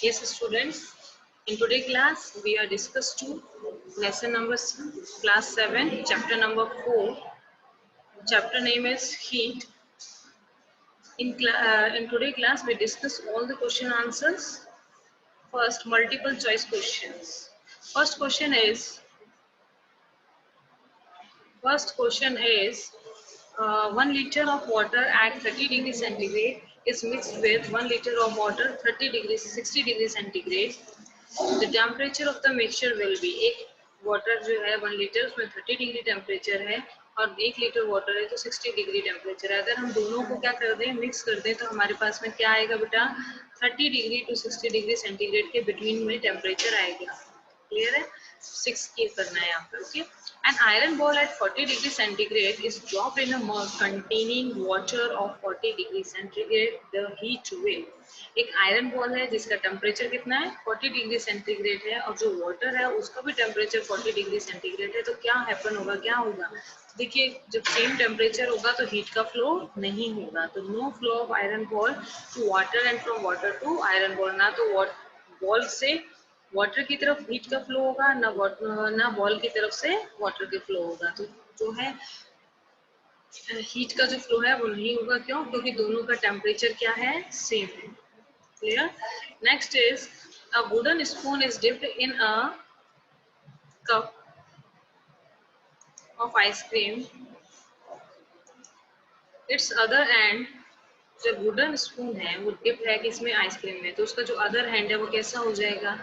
Yes, students. In today's class, we are discuss to lesson number class 7, chapter number 4. Chapter name is heat. In today's class, we discuss all the question answers. First, multiple choice questions. First question is. First question is 1 liter of water at 30 degrees centigrade is mixed with 1 liter of water 60 degrees centigrade. The temperature of the mixture will be, एक water जो है 1 litre उसमें 30 degree temperature है और 1 litre water है तो 60 degree temperature है। अगर हम दोनों को क्या कर दें, मिक्स कर दें, तो हमारे पास में क्या आएगा बेटा, 30 डिग्री टू 60 डिग्री सेंटीग्रेड के बिटवीन में टेम्परेचर आएगा। क्लियर है? 6 की करना है यहाँ पे। Okay. An iron ball at 40 degree centigrade is dropped in a mug containing water of 40 degree centigrade. The heat will. एक आयरन बॉल है जिसका टेम्परेचर कितना है, 40 डिग्री सेंटीग्रेड है, और जो वाटर है उसका भी टेम्परेचर 40 डिग्री सेंटीग्रेड है। तो क्या हैपन होगा, क्या होगा, देखिए जब सेम टेम्परेचर होगा तो हीट का फ्लो नहीं होगा। तो no flow of iron ball to water and from water to iron ball. ना तो बॉल से वाटर की तरफ हीट का फ्लो होगा, ना बॉल की तरफ से वाटर के फ्लो होगा। तो जो है हीट का जो फ्लो है वो नहीं होगा। क्यों? क्योंकि दोनों का टेम्परेचर क्या है, सेम है। Clear? Next is a wooden spoon is dipped in a cup of ice cream. Its other end, जो वुडन स्पून है वो डिप है किसमें, आइसक्रीम में, तो उसका जो अदर हैंड है वो कैसा हो जाएगा,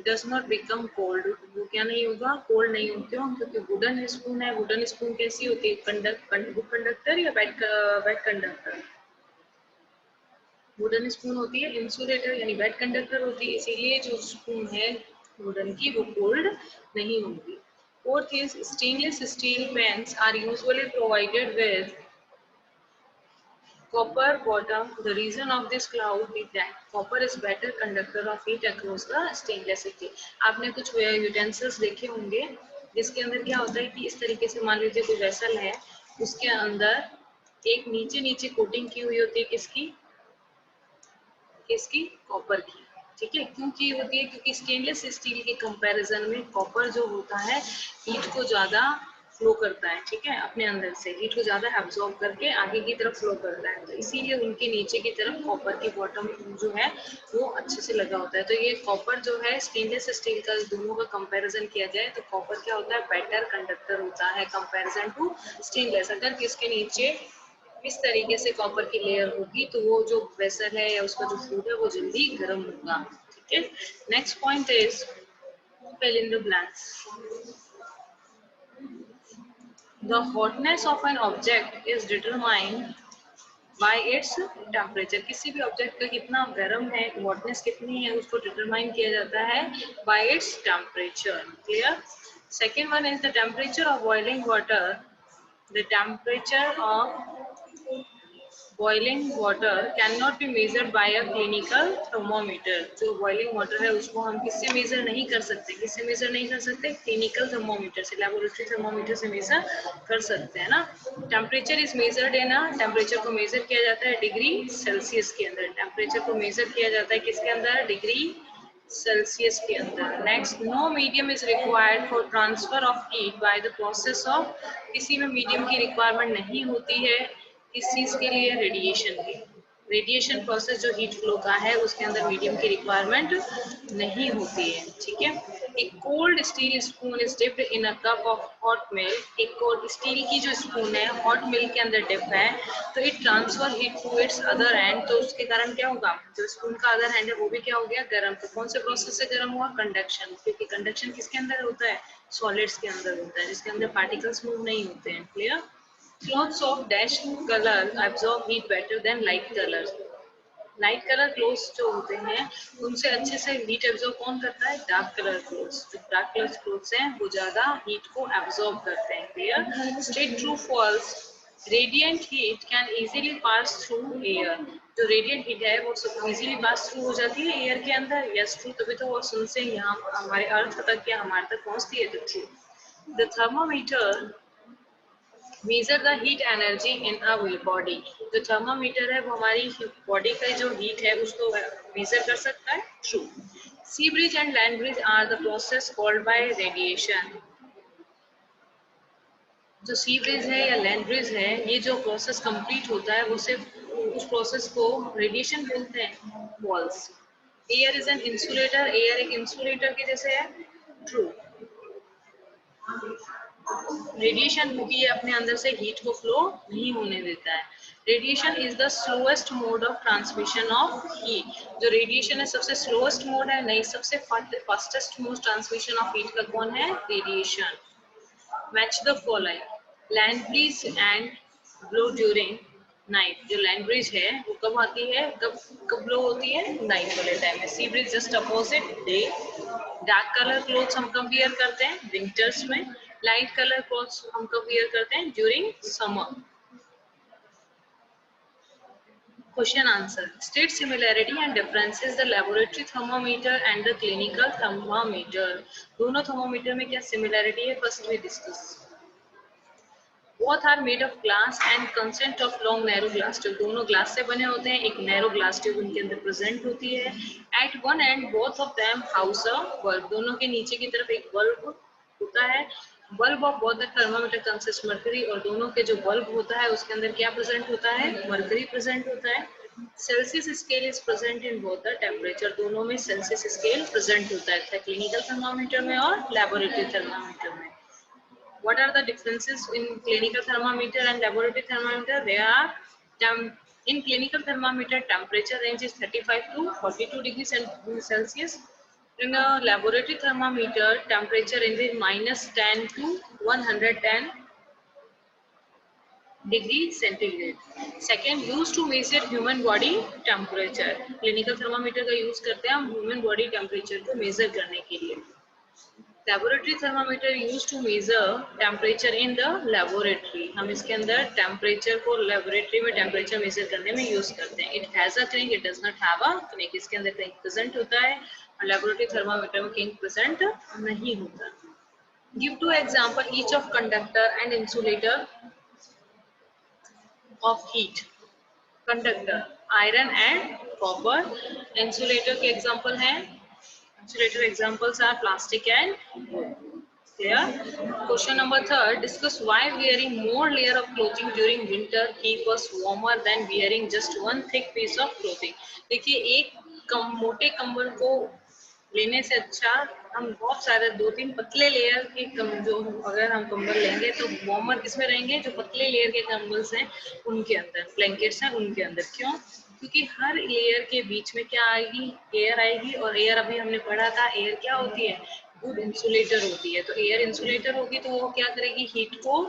डज नॉट बिकम कोल्ड। वो क्या नहीं होगा, कोल्ड नहीं होगा। क्यों? क्योंकि वुडन स्पून है। वुडन स्पून कैसी होती है, गुड कंडक्टर या बैड कंडक्टर? वुडन स्पून होती है इंसुलेटर यानी बैड कंडक्टर होती है, इसीलिए जो स्पून है वुडन की वो कोल्ड नहीं होगी। Fourth is stainless steel pans are usually provided with copper bottom. The reason of this cloud is that copper is better conductor of heat across the stainless steel. आपने कुछ utensils देखे होंगे जिसके अंदर क्या होता है कि इस तरीके से मान लीजिए कोई वेसल है, उसके अंदर एक नीचे नीचे कोटिंग की हुई होती है किसकी, कॉपर की। ठीक है, क्यों की होती है, क्योंकि स्टेनलेस स्टील के कंपैरिजन में कॉपर जो होता है हीट को ज्यादा फ्लो करता है। ठीक है, अपने अंदर से हीट को ज्यादा एब्जॉर्ब करके आगे की तरफ फ्लो करता है, तो इसीलिए उनके नीचे की तरफ कॉपर की बॉटम जो है वो अच्छे से लगा होता है। तो ये कॉपर जो है स्टेनलेस स्टील का, दोनों का कंपैरिजन किया जाए तो कॉपर क्या होता है, बेटर कंडक्टर होता है कंपैरिजन टू स्टेनलेस। अगर किसके नीचे इस तरीके से कॉपर की लेयर होगी तो वो जो वेसल है या उसका जो फूड है वो जल्दी गर्म होगा। ठीक है, next point is fill in the blanks. The hotness of an object is determined by its temperature. किसी भी ऑब्जेक्ट का कितना गर्म है, हॉटनेस कितनी है, उसको डिटरमाइन किया जाता है by its temperature. Clear? Second one is the temperature of boiling water. The temperature of boiling water cannot be measured by a clinical thermometer. जो boiling water है उसको हम किससे मेजर नहीं कर सकते, किससे मेजर नहीं कर सकते, क्लिनिकल थर्मोमीटर से, लेबोरेटरी थर्मोमीटर से मेजर कर सकते हैं ना। टेम्परेचर इज मेजर्ड है ना, टेम्परेचर को मेजर किया जाता है डिग्री सेल्सियस के अंदर। टेम्परेचर को मेजर किया जाता है किसके अंदर, डिग्री सेल्सियस के अंदर। Next, no medium is required for transfer of heat by the process of, किसी में मीडियम की रिक्वायरमेंट नहीं होती है किस चीज के लिए, रेडिएशन की। रेडिएशन प्रोसेस जो हीट फ्लो का है उसके अंदर मीडियम की रिक्वायरमेंट नहीं होती है। ठीक है, एक cold steel spoon is dipped in a cup of hot milk. एक कोल्ड स्टील की जो स्पून है हॉट मिल्क के अंदर डिप है तो it transfer heat to its other end. तो उसके कारण क्या होगा, जो स्पून का अदर हैंड है वो भी क्या हो गया, गर्म। तो कौन से प्रोसेस से गर्म हुआ, कंडक्शन। क्योंकि कंडक्शन किसके अंदर होता है, सॉलिड्स के अंदर होता है, जिसके अंदर पार्टिकल्स मूव नहीं होते हैं। Clear? Clothes of dash color absorb heat better than light colors. Light colour clothes जो होते हैं उनसे अच्छे से हीट एब्जॉर्ब कौन करता है, डार्क कलर क्लोथ्स। जो डार्क कलर क्लोथ्स हैं वो ज्यादा हीट को एब्जॉर्ब करते हैं। Clear? State true false, radiant heat can easily pass through air. जो रेडिएंट हीट है वो सब इजीली पास थ्रू हो जाती है एयर के अंदर। यस ट्रू, तभी तो वो सन से यहाँ हमारे अर्थ तक या हमारे तक पहुंचती है। तो true. The thermometer measure the heat energy in a body. जो थर्मामीटर है वो हमारी बॉडी का जो हीट है उसको मेजर कर सकता है। True. Sea breeze and land breeze are the process called by radiation. जो सी ब्रीज है या लैंड ब्रीज है, ये जो प्रोसेस कंप्लीट होता है वो सिर्फ उस प्रोसेस को रेडिएशन बोलते हैं। Walls, air is an insulator, air एक इंसुलेटर के जैसे है। ट्रू। रेडिएशन क्योंकि ये अपने अंदर से हीट को फ्लो नहीं होने देता है। Radiation is the slowest mode of transmission of heat. जो रेडिएशन है सबसे स्लोएस्ट मोड है, नहीं सबसे fastest mode transmission of heat का कौन है? Radiation. Match the following, land breeze and blow during night. जो लैंड ब्रीज है वो कब आती है, कब ब्लो होती है? नाइट वाले टाइम में। Sea breeze just opposite day. Dark colour clothes हम कब वियर करते हैं? विंटर्स में। लाइट कलर क्लोथ्स हम कब वियर करते हैं? During summer. Question answer, state similarity and differences the laboratory thermometer and the clinical thermometer. दोनों थर्मामीटर में क्या सिमिलैरिटी है? First we discuss. Both are made of glass and consist of long narrow glass tube. दोनों glass से बने होते हैं, एक नैरो ग्लास ट्यूब उनके अंदर प्रेजेंट होती है। At one end both of them house a bulb. दोनों के नीचे की तरफ एक बल्ब होता है। Bulb of both the thermometer consist mercury, और दोनों के जो बल्ब होता है उसके अंदर क्या प्रेजेंट होता है? मर्करी प्रेजेंट होता है। Celsius scale is present in both the temperature. दोनों में सेल्सियस स्केल प्रेजेंट होता है, क्लिनिकल थर्मामीटर में और लैबोरेटरी थर्मामीटर में। What are the differences in clinical thermometer and laboratory thermometer? They are in clinical thermometer temperature range is 35 to 42 degrees Celsius. In a laboratory thermometer temperature range is -10 to 110 degree centigrade. Second, used to measure human body temperature. Clinical thermometer का use करते हैं हम human body temperature को measure करने के लिए। Laboratory thermometer used to measure temperature in the laboratory. हम इसके अंदर temperature को laboratory में temperature measure करने में use करते हैं। It has a crank, it does not have a crank. इसके अंदर crank present होता है और laboratory thermometer में crank present नहीं होता। Give two example each of conductor and insulator of heat. Conductor, iron and copper. Insulator के example हैं, insulator examples are plastic and wood. Clear? Question number third, discuss why wearing more layer of clothing during winter keep us warmer than wearing just one thick piece of clothing. देखिए, एक मोटे कंबल को लेने से अच्छा हम बहुत सारे 2-3 पतले लेयर के जो अगर हम कंबल लेंगे तो वार्मर किसमें रहेंगे? जो पतले लेयर के कंबल्स हैं उनके अंदर, ब्लैंकेट्स हैं उनके अंदर। क्यों? क्योंकि हर लेयर के बीच में क्या आएगी? एयर आएगी, और एयर अभी हमने पढ़ा था एयर क्या होती है? गुड इंसुलेटर होती है। तो एयर इंसुलेटर होगी तो वो क्या करेगी? हीट को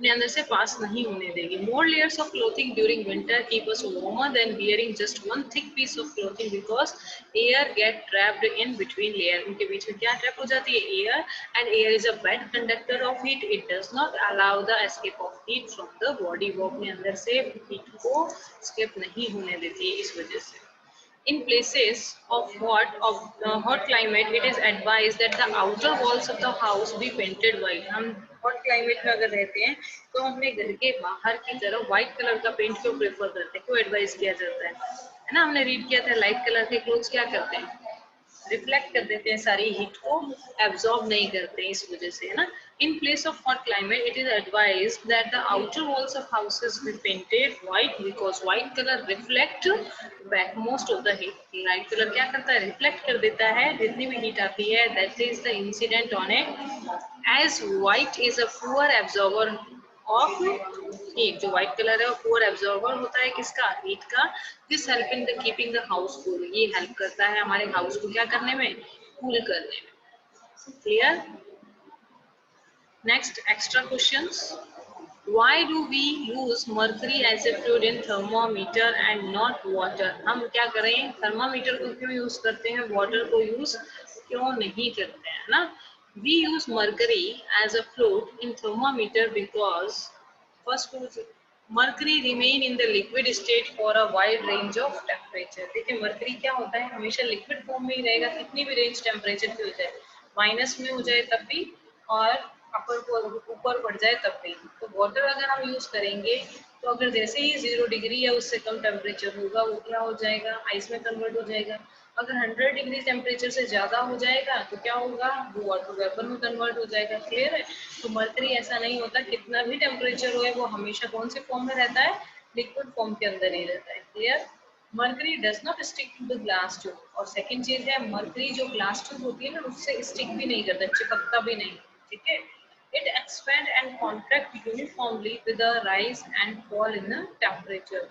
अपने अंदर से पास नहीं होने देगी। More layers of clothing during winter keep us warmer than wearing just one thick piece of clothing because air get trapped in between layer. उनके बीच में क्या ट्रैप हो जाती है? Air, and air is a bad conductor of heat. It does not allow the escape of heat from the body. वो अपने अंदर से हीट को escape नहीं होने देती है इस वजह से। In places of hot climate, it is advised that the outer walls of the house be painted white. हम hot climate में अगर रहते हैं तो हम अपने घर के बाहर की तरफ white कलर का पेंट क्यों प्रेफर करते हैं? क्यों एडवाइस किया जाता है ना? हमने रीड किया था लाइट कलर के क्लोथ्स क्या करते हैं? रिफ्लेक्ट कर देते हैं, सारी हीट को एब्जॉर्ब नहीं करते हैं, इस वजह से, है ना। In place of hot climate it is advised that the outer walls of houses be painted white because white colour reflect back most of the heat. White colour क्या करता है? रिफ्लेक्ट कर देता है जितनी भी हीट आती है। That is the incident on it as white is a poor absorber of heat. जो व्हाइट कलर है वो पुअर एब्जॉर्बर होता है किसका? हीट का। This help in the keeping the house cool. ये हेल्प करता है हमारे हाउस को क्या करने में? कूल करने में। Clear? Next extra questions. Why do we use mercury as a fluid in thermometer and not water? हम क्या करें? थर्मामीटर को क्यों यूज करते हैं, वाटर को यूज क्यों नहीं करते हैं, ना? We use mercury as a fluid in thermometer because first mercury remain in the liquid state for a wide range of temperature. देखिए मर्करी क्या होता है? हमेशा लिक्विड फॉर्म में ही रहेगा, कितनी भी रेंज टेम्परेचर की हो जाए, माइनस में हो जाए तब भी और ऊपर बढ़ जाए तब भी। तो वाटर अगर हम यूज करेंगे तो अगर जैसे ही 0 डिग्री या उससे कम टेम्परेचर होगा वो क्या हो जाएगा? आइस में कन्वर्ट हो जाएगा। अगर 100 डिग्री टेम्परेचर से ज्यादा हो जाएगा तो क्या होगा, वो वाटर वेपर में कन्वर्ट हो जाएगा। क्लियर है? तो मरकरी ऐसा नहीं होता, कितना भी टेम्परेचर हो वो हमेशा कौन से फॉर्म में रहता है, लिक्विड फॉर्म के अंदर ही रहता है। Clear? Mercury does not stick to the glass tube. और सेकंड चीज है, मरकरी जो ग्लास ट्यूब होती है ना उससे स्टिक भी नहीं करता, चिपकता भी नहीं। ठीक है? It expand and contract uniformly with the rise and fall in the temperature.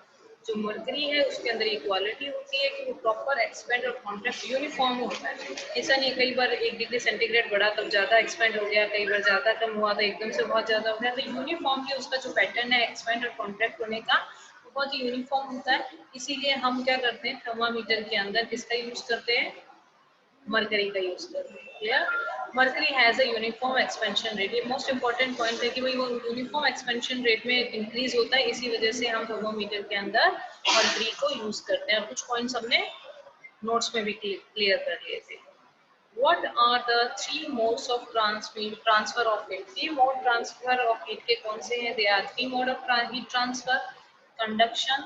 जो मरकरी है उसके अंदर इक्वालिटी होती है कि वो प्रॉपर एक्सपेंड और कॉन्ट्रैक्ट यूनिफॉर्म होता है। ऐसा नहीं कई बार 1 डिग्री सेंटीग्रेड बढ़ा तब ज्यादा एक्सपेंड हो गया, कई बार ज्यादा कम हुआ तो एकदम से बहुत ज्यादा हो गया। तो यूनिफॉर्मली उसका जो पैटर्न है एक्सपेंड और कॉन्ट्रैक्ट होने का वो बहुत ही यूनिफॉर्म होता है। इसीलिए हम क्या करते हैं, थर्मामीटर के अंदर किसका यूज करते हैं, मरकरी का यूज करते हैं। Clear? Mercury has a uniform expansion rate. ये मोस्ट इंपॉर्टेंट पॉइंट है कि भाई वो यूनिफॉर्म एक्सपेंशन रेट में इंक्रीज होता है, इसी वजह से हम थर्मोमीटर के अंदर मरकरी को यूज करते हैं। कुछ पॉइंट्स हमने नोट्स में भी क्लियर कर लिए थे। What are the 3 modes of transfer of heat? 3 mode transfer of heat के कौन से हैं? There are 3 mode of heat transfer: conduction,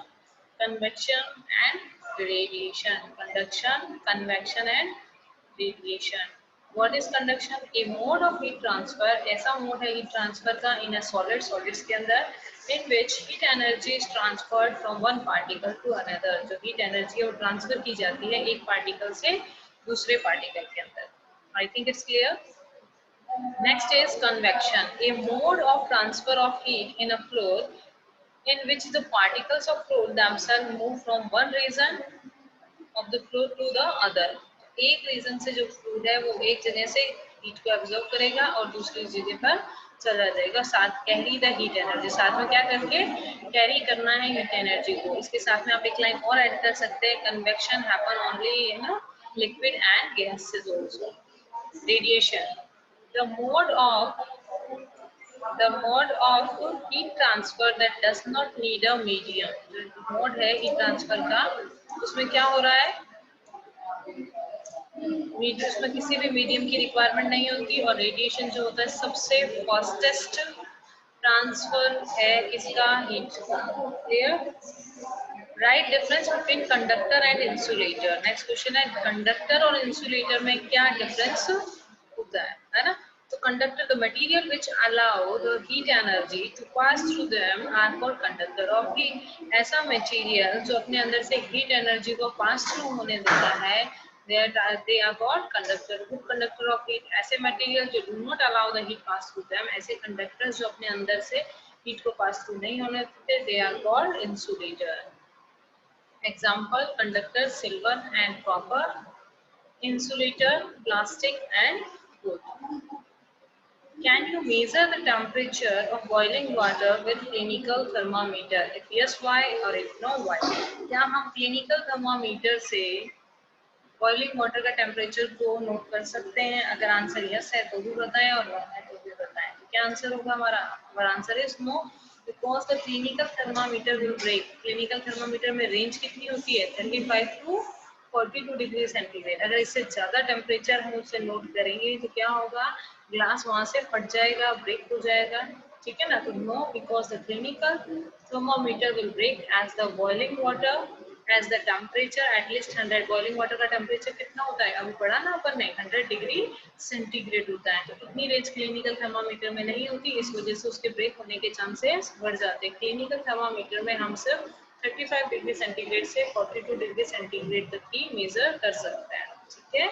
convection and radiation. Conduction, convection and radiation. What is conduction? A mode of heat transfer. ऐसा mode है heat transfer का in a solid, solids के अंदर, in which heat energy is transferred from one particle to another. जो heat energy है वो transfer की जाती है एक particle से दूसरे पार्टिकल के अंदर। I think it's clear. Next is convection, A mode of transfer of heat in a fluid in which the particles of fluid themselves move from one region of the fluid to the other. एक reason से जो fluid है वो एक जगह से heat को absorb करेगा और दूसरी जगह पर चला जाएगा। साथ कैरी द हीट एनर्जी, साथ में क्या करके कैरी करना है हीट एनर्जी को। इसके साथ में आप एक लाइन और ऐड कर सकते हैं, convection happen only in liquid and gases also. Radiation, the mode of heat transfer that does not need a medium. जो मोड है हीट ट्रांसफर का उसमें क्या हो रहा है, उसमें किसी भी मीडियम की रिक्वायरमेंट नहीं होती। और रेडिएशन जो होता है सबसे फास्टेस्ट ट्रांसफर है इसका heat. Clear? Right difference between conductor and insulator. Next question है, कंडक्टर और इंसुलेटर में क्या डिफरेंस होता है ना? तो conductor, the material which allow the heat energy to pass through them are called conductor of heat. ऐसा मटेरियल जो अपने अंदर से हीट एनर्जी को पास थ्रू होने देता है, they are called conductor. Good conductor of heat, ऐसे मटेरियल जो do not allow the heat pass through them, ऐसे कंडक्टर्स जो अपने अंदर से हीट को पास थ्रू नहीं होने देते, they are called insulator. Example, conductor silver and copper, insulator plastic and wood. Can you measure the temperature of boiling water with clinical thermometer? If yes, why? or if no, why? क्या हम clinical thermometer से boiling water का temperature को note कर सकते हैं? अगर answer yes है तो भी बताएं और नो है तो भी बताएं। तो क्या आंसर होगा हमारा? हमारा answer is no, because the clinical thermometer will break. Clinical thermometer में रेंज कितनी होती है? 35 टू 42 डिग्री सेंटीग्रेड। अगर इससे ज्यादा टेम्परेचर हम उससे नोट करेंगे तो क्या होगा, ग्लास वहां से फट जाएगा, ब्रेक हो जाएगा। ठीक है ना? तो no, because the clinical thermometer will break as the boiling water as the temperature at least 100। Boiling water का टेम्परेचर कितना होता है? अभी पढ़ा ना अपन ने, 100 डिग्री सेंटीग्रेड होता है। तो इतनी रेंज क्लिनिकल थर्मामीटर में नहीं होती, इस वजह से उसके ब्रेक होने के चांसेस बढ़ जाते हैं। क्लिनिकल थर्मामीटर में हम सिर्फ 35 डिग्री सेंटीग्रेड से 42 डिग्री सेंटीग्रेड तक की मेजर कर सकते हैं। ठीक है?